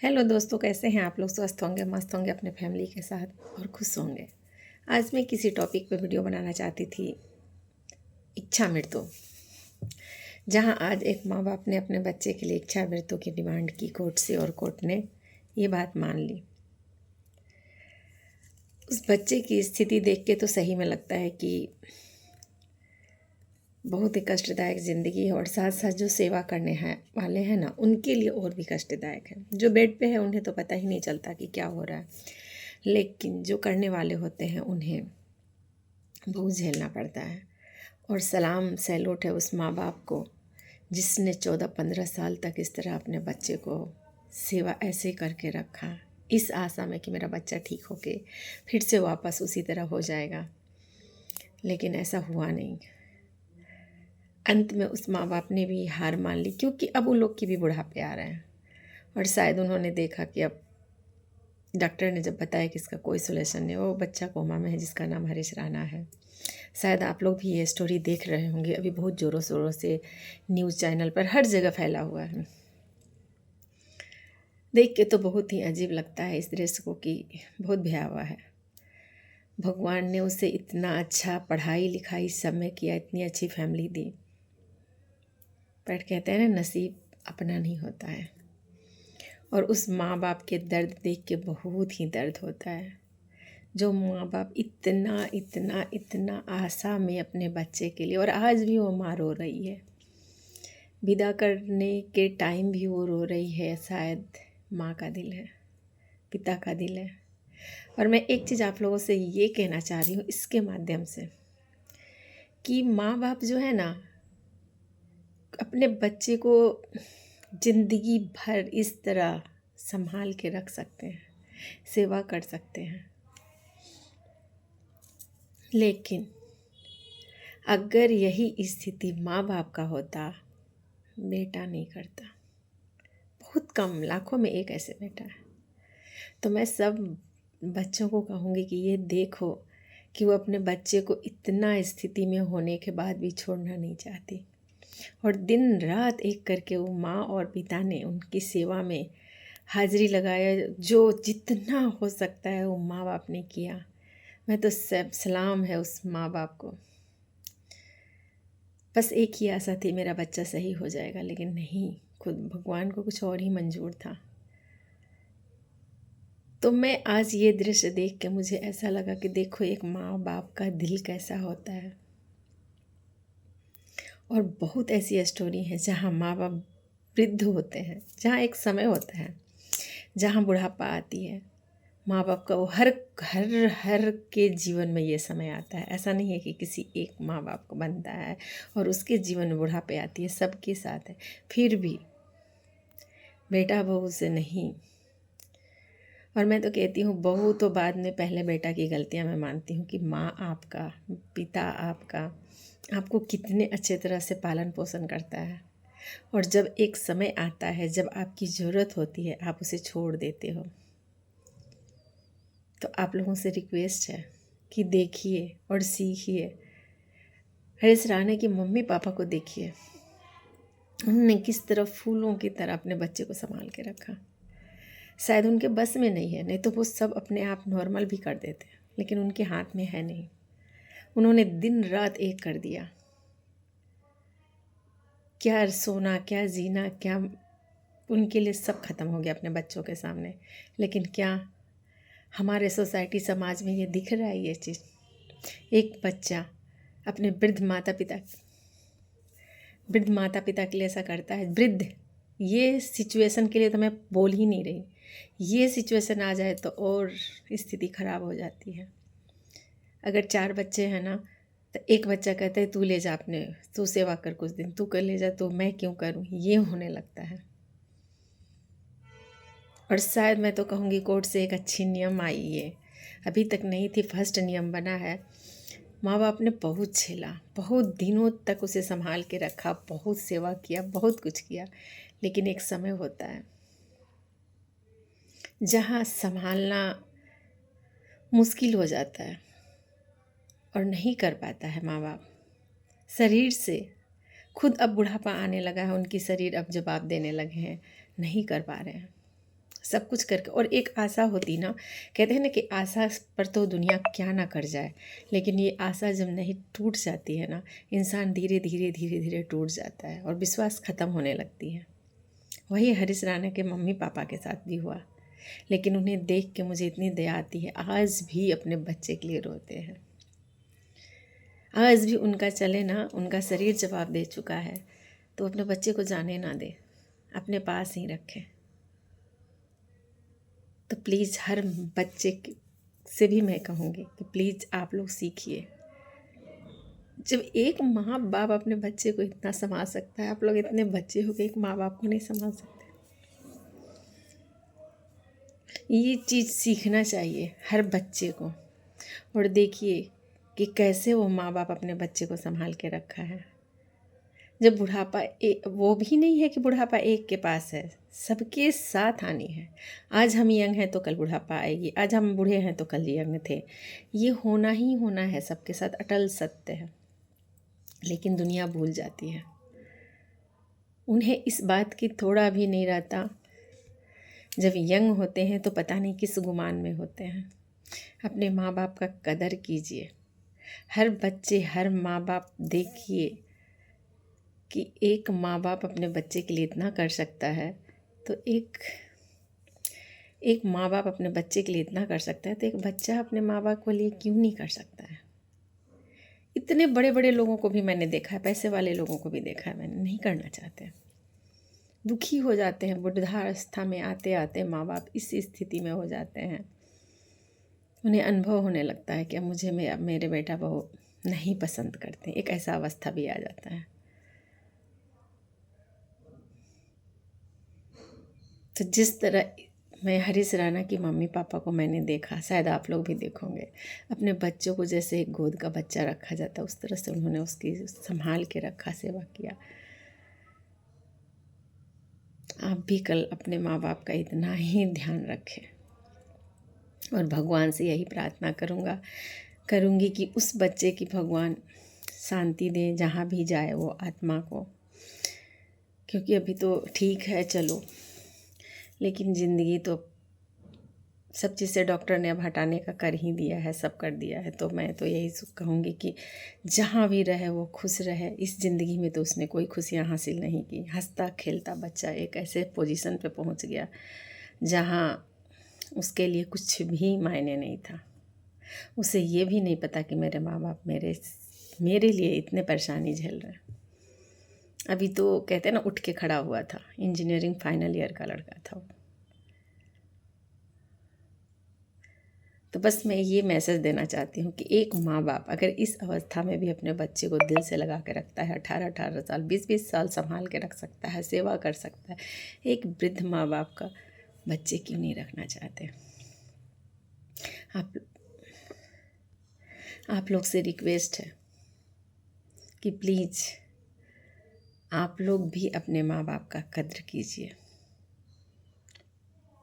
Hello दोस्तों, कैसे हैं आप लोग? स्वस्थ होंगे, मस्त होंगे अपने फैमिली के साथ और खुश होंगे। आज मैं किसी टॉपिक पे वीडियो बनाना चाहती थी, इच्छा मृत्यु। जहां आज एक माँ बाप ने अपने बच्चे के लिए इच्छा मृत्यु की डिमांड की कोर्ट से और कोर्ट ने ये बात मान ली। उस बच्चे की स्थिति देख के तो सही में लगता है कि बहुत ही कष्टदायक ज़िंदगी है, और साथ साथ जो सेवा करने हैं वाले हैं ना, उनके लिए और भी कष्टदायक है। जो बेड पे है उन्हें तो पता ही नहीं चलता कि क्या हो रहा है, लेकिन जो करने वाले होते हैं उन्हें बहुत झेलना पड़ता है। और सलाम सैल्यूट है उस माँ बाप को जिसने 14-15 साल तक इस तरह अपने बच्चे को सेवा ऐसे करके रखा, इस आशा में कि मेरा बच्चा ठीक होके फिर से वापस उसी तरह हो जाएगा। लेकिन ऐसा हुआ नहीं। अंत में उस माँ बाप ने भी हार मान ली, क्योंकि अब उन लोग की भी बुढ़ापे आ रहे हैं। और शायद उन्होंने देखा कि अब डॉक्टर ने जब बताया कि इसका कोई सोल्यूशन नहीं, वो बच्चा कोमा में है जिसका नाम हरीश राणा है। शायद आप लोग भी ये स्टोरी देख रहे होंगे, अभी बहुत ज़ोरों शोरों से न्यूज़ चैनल पर हर जगह फैला हुआ है। देख के तो बहुत ही अजीब लगता है इस दृश्य को कि बहुत भयावह है। भगवान ने उसे इतना अच्छा पढ़ाई लिखाई सब में किया, इतनी अच्छी फैमिली दी, पर कहते हैं ना, नसीब अपना नहीं होता है। और उस माँ बाप के दर्द देख के बहुत ही दर्द होता है। जो माँ बाप इतना इतना इतना आशा में अपने बच्चे के लिए, और आज भी वो माँ रो रही है, विदा करने के टाइम भी वो रो रही है। शायद माँ का दिल है, पिता का दिल है। और मैं एक चीज़ आप लोगों से ये कहना चाह रही हूँ इसके माध्यम से, कि माँ बाप जो है ना, अपने बच्चे को जिंदगी भर इस तरह संभाल के रख सकते हैं, सेवा कर सकते हैं। लेकिन अगर यही स्थिति माँ बाप का होता, बेटा नहीं करता। बहुत कम, लाखों में एक ऐसे बेटा है। तो मैं सब बच्चों को कहूँगी कि ये देखो कि वो अपने बच्चे को इतना स्थिति में होने के बाद भी छोड़ना नहीं चाहती, और दिन रात एक करके वो माँ और पिता ने उनकी सेवा में हाजिरी लगाया। जो जितना हो सकता है वो माँ बाप ने किया। मैं तो सब सलाम है उस माँ बाप को। बस एक ही आशा थी, मेरा बच्चा सही हो जाएगा, लेकिन नहीं, खुद भगवान को कुछ और ही मंजूर था। तो मैं आज ये दृश्य देख के मुझे ऐसा लगा कि देखो एक माँ बाप का दिल कैसा होता है। और बहुत ऐसी स्टोरी है जहाँ माँ बाप वृद्ध होते हैं, जहाँ एक समय होता है जहाँ बुढ़ापा आती है। माँ बाप का वो हर हर हर के जीवन में ये समय आता है। ऐसा नहीं है कि किसी एक माँ बाप को बनता है और उसके जीवन में बुढ़ापे आती है, सबके साथ है। फिर भी बेटा बहू से नहीं। और मैं तो कहती हूँ बहू तो बाद में, पहले बेटा की गलतियाँ मैं मानती हूँ कि माँ आपका, पिता आपका आपको कितने अच्छे तरह से पालन पोषण करता है, और जब एक समय आता है जब आपकी ज़रूरत होती है आप उसे छोड़ देते हो। तो आप लोगों से रिक्वेस्ट है कि देखिए और सीखिए। हरीश राणा की मम्मी पापा को देखिए, उन्होंने किस तरह फूलों की तरह अपने बच्चे को संभाल के रखा। शायद उनके बस में नहीं है, नहीं तो वो सब अपने आप नॉर्मल भी कर देते, लेकिन उनके हाथ में है नहीं। उन्होंने दिन रात एक कर दिया। क्या सोना, क्या जीना, क्या उनके लिए सब खत्म हो गया अपने बच्चों के सामने। लेकिन क्या हमारे सोसाइटी समाज में ये दिख रहा है? ये चीज़ एक बच्चा अपने वृद्ध माता पिता के लिए ऐसा करता है। वृद्ध, ये सिचुएशन के लिए तो मैं बोल ही नहीं रही। ये सिचुएशन आ जाए तो और स्थिति खराब हो जाती है। अगर 4 बच्चे हैं ना, तो एक बच्चा कहता है तू ले जा, अपने तू सेवा कर कुछ दिन, तू कर ले जा, तो मैं क्यों करूं, ये होने लगता है। और शायद मैं तो कहूँगी कोर्ट से एक अच्छी नियम आई है, अभी तक नहीं थी, फर्स्ट नियम बना है। माँ बाप ने बहुत झेला, बहुत दिनों तक उसे संभाल के रखा, बहुत सेवा किया, बहुत कुछ किया, लेकिन एक समय होता है जहाँ संभालना मुश्किल हो जाता है और नहीं कर पाता है माँ बाप। शरीर से खुद अब बुढ़ापा आने लगा है, उनकी शरीर अब जवाब देने लगे हैं, नहीं कर पा रहे हैं। सब कुछ करके, और एक आशा होती ना, कहते हैं ना कि आशा पर तो दुनिया क्या ना कर जाए, लेकिन ये आशा जब नहीं टूट जाती है ना, इंसान धीरे धीरे धीरे धीरे टूट जाता है और विश्वास ख़त्म होने लगती है। वही हरीश राणा के मम्मी पापा के साथ भी हुआ, लेकिन उन्हें देख के मुझे इतनी दया आती है, आज भी अपने बच्चे के लिए रोते हैं। आज भी उनका चले ना, उनका शरीर जवाब दे चुका है, तो अपने बच्चे को जाने ना दे, अपने पास ही रखें। तो प्लीज़ हर बच्चे से भी मैं कहूँगी कि प्लीज़ आप लोग सीखिए। जब एक माँ बाप अपने बच्चे को इतना संभाल सकता है, आप लोग इतने बच्चे हो कि एक माँ बाप को नहीं संभाल सकते। ये चीज़ सीखना चाहिए हर बच्चे को। और देखिए कि कैसे वो माँ बाप अपने बच्चे को संभाल के रखा है। जब बुढ़ापा वो भी नहीं है कि बुढ़ापा एक के पास है, सबके साथ आनी है। आज हम यंग हैं तो कल बुढ़ापा आएगी, आज हम बूढ़े हैं तो कल यंग थे। ये होना ही होना है, सबके साथ अटल सत्य है। लेकिन दुनिया भूल जाती है, उन्हें इस बात की थोड़ा भी नहीं रहता। जब यंग होते हैं तो पता नहीं किस गुमान में होते हैं। अपने माँ बाप का कदर कीजिए। हर बच्चे, हर माँ बाप देखिए कि एक माँ बाप अपने बच्चे के लिए इतना कर सकता है, तो एक माँ बाप अपने बच्चे के लिए इतना कर सकता है, तो एक बच्चा अपने माँ बाप के लिए क्यों नहीं कर सकता है। इतने बड़े बड़े लोगों को भी मैंने देखा है, पैसे वाले लोगों को भी देखा है मैंने, नहीं करना चाहते, दुखी हो जाते हैं। वृद्धावस्था में आते आते माँ बाप इस स्थिति में हो जाते हैं, उन्हें अनुभव होने लगता है कि अब मुझे मेरे बेटा बहू नहीं पसंद करते। एक ऐसा अवस्था भी आ जाता है। तो जिस तरह मैं हरीश राणा की मम्मी पापा को मैंने देखा, शायद आप लोग भी देखोगे, अपने बच्चों को जैसे एक गोद का बच्चा रखा जाता है उस तरह से उन्होंने उसकी संभाल के रखा, सेवा किया। आप भी कल अपने माँ बाप का इतना ही ध्यान रखें। और भगवान से यही प्रार्थना करूँगी कि उस बच्चे की भगवान शांति दें जहाँ भी जाए वो आत्मा को। क्योंकि अभी तो ठीक है चलो, लेकिन ज़िंदगी तो सब चीज़ से डॉक्टर ने अब हटाने का कर ही दिया है, सब कर दिया है। तो मैं तो यही कहूँगी कि जहाँ भी रहे वो खुश रहे। इस ज़िंदगी में तो उसने कोई खुशियाँ हासिल नहीं की। हंसता खेलता बच्चा एक ऐसे पोजीशन पे पहुँच गया जहाँ उसके लिए कुछ भी मायने नहीं था। उसे ये भी नहीं पता कि मेरे माँ बाप मेरे लिए इतने परेशानी झेल रहे हैं। अभी तो कहते हैं ना, उठ के खड़ा हुआ था। इंजीनियरिंग फाइनल ईयर का लड़का था वो। तो बस मैं ये मैसेज देना चाहती हूँ कि एक माँ बाप अगर इस अवस्था में भी अपने बच्चे को दिल से लगा के रखता है, 18-18 साल 20-20 साल संभाल के रख सकता है, सेवा कर सकता है, एक वृद्ध माँ बाप का बच्चे क्यों नहीं रखना चाहते। आप लोग से रिक्वेस्ट है कि प्लीज़ आप लोग भी अपने माँ बाप का कद्र कीजिए।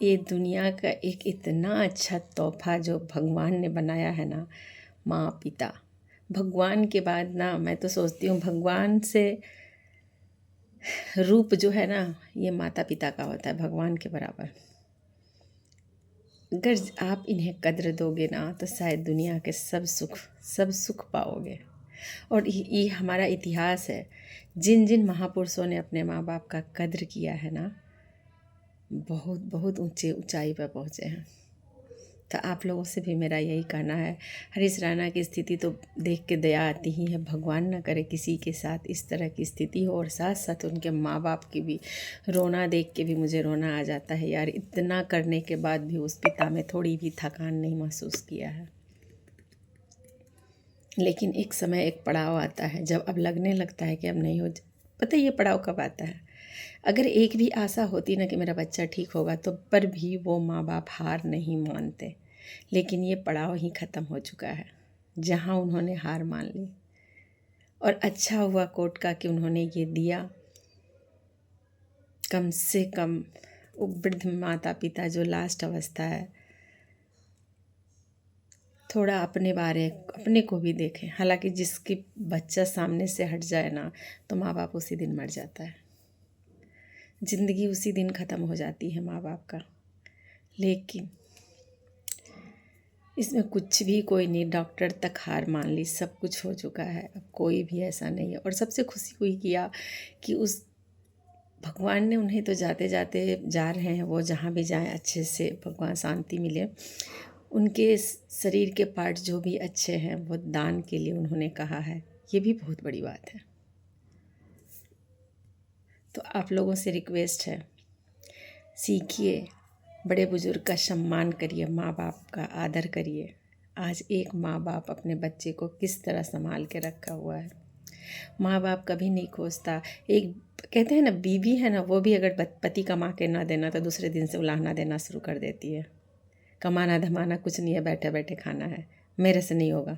ये दुनिया का एक इतना अच्छा तोहफा जो भगवान ने बनाया है ना, माँ पिता। भगवान के बाद ना मैं तो सोचती हूँ भगवान से रूप जो है ना, ये माता पिता का होता है, भगवान के बराबर। अगर आप इन्हें कद्र दोगे ना तो शायद दुनिया के सब सुख पाओगे। और ये हमारा इतिहास है, जिन जिन महापुरुषों ने अपने माँ बाप का कद्र किया है ना, बहुत बहुत ऊंचाई पर पहुँचे हैं। तो आप लोगों से भी मेरा यही कहना है। हरीश राणा की स्थिति तो देख के दया आती ही है। भगवान न करे किसी के साथ इस तरह की स्थिति हो। और साथ साथ उनके माँ बाप की भी रोना देख के भी मुझे रोना आ जाता है यार। इतना करने के बाद भी उस पिता में थोड़ी भी थकान नहीं महसूस किया है। लेकिन एक समय, एक पड़ाव आता है जब अब लगने लगता है कि अब नहीं हो। पता है ये पड़ाव कब आता है? अगर एक भी आशा होती ना कि मेरा बच्चा ठीक होगा, तो पर भी वो माँ बाप हार नहीं मानते। लेकिन ये पड़ाव ही ख़त्म हो चुका है जहाँ उन्होंने हार मान ली। और अच्छा हुआ कोर्ट का कि उन्होंने ये दिया। कम से कम वो वृद्ध माता पिता जो लास्ट अवस्था है, थोड़ा अपने को भी देखें। हालांकि जिसकी बच्चा सामने से हट जाए ना, तो माँ बाप उसी दिन मर जाता है। ज़िंदगी उसी दिन ख़त्म हो जाती है माँ बाप का। लेकिन इसमें कुछ भी कोई नहीं, डॉक्टर तक हार मान ली, सब कुछ हो चुका है, अब कोई भी ऐसा नहीं है। और सबसे खुशी हुई किया कि उस भगवान ने उन्हें तो जाते जाते जा रहे हैं, वो जहाँ भी जाएं अच्छे से भगवान शांति मिले। उनके शरीर के पार्ट जो भी अच्छे हैं वो दान के लिए उन्होंने कहा है, ये भी बहुत बड़ी बात है। तो आप लोगों से रिक्वेस्ट है, सीखिए, बड़े बुजुर्ग का सम्मान करिए, माँ बाप का आदर करिए। आज एक माँ बाप अपने बच्चे को किस तरह संभाल के रखा हुआ है। माँ बाप कभी नहीं खोजता। एक कहते हैं ना, बीवी है ना, वो भी अगर पति कमा के ना देना तो दूसरे दिन से उलाहना देना शुरू कर देती है। कमाना धमाना कुछ नहीं है, बैठे बैठे खाना है, मेरे से नहीं होगा,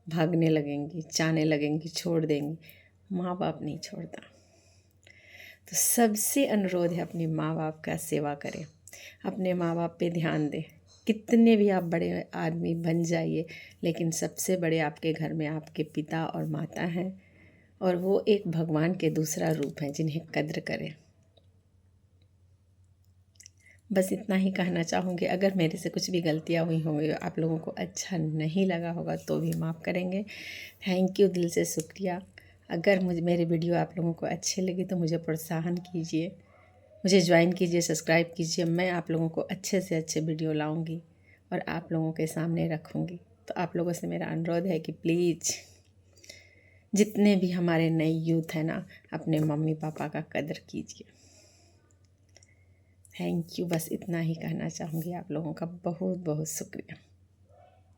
भागने लगेंगी, चाहने लगेंगी, छोड़ देंगी। माँ बाप नहीं छोड़ता। तो सबसे अनुरोध है, अपने माँ बाप का सेवा करें, अपने माँ बाप पे ध्यान दें। कितने भी आप बड़े आदमी बन जाइए, लेकिन सबसे बड़े आपके घर में आपके पिता और माता हैं, और वो एक भगवान के दूसरा रूप हैं जिन्हें कद्र करें। बस इतना ही कहना चाहूँगी। अगर मेरे से कुछ भी गलतियाँ हुई होंगी, आप लोगों को अच्छा नहीं लगा होगा तो भी माफ़ करेंगे। थैंक यू, दिल से शुक्रिया। अगर मुझे मेरे वीडियो आप लोगों को अच्छे लगे तो मुझे प्रोत्साहन कीजिए, मुझे ज्वाइन कीजिए, सब्सक्राइब कीजिए। मैं आप लोगों को अच्छे से अच्छे वीडियो लाऊंगी और आप लोगों के सामने रखूंगी। तो आप लोगों से मेरा अनुरोध है कि प्लीज़, जितने भी हमारे नए यूथ हैं ना, अपने मम्मी पापा का कदर कीजिए। थैंक यू, बस इतना ही कहना चाहूँगी। आप लोगों का बहुत बहुत शुक्रिया।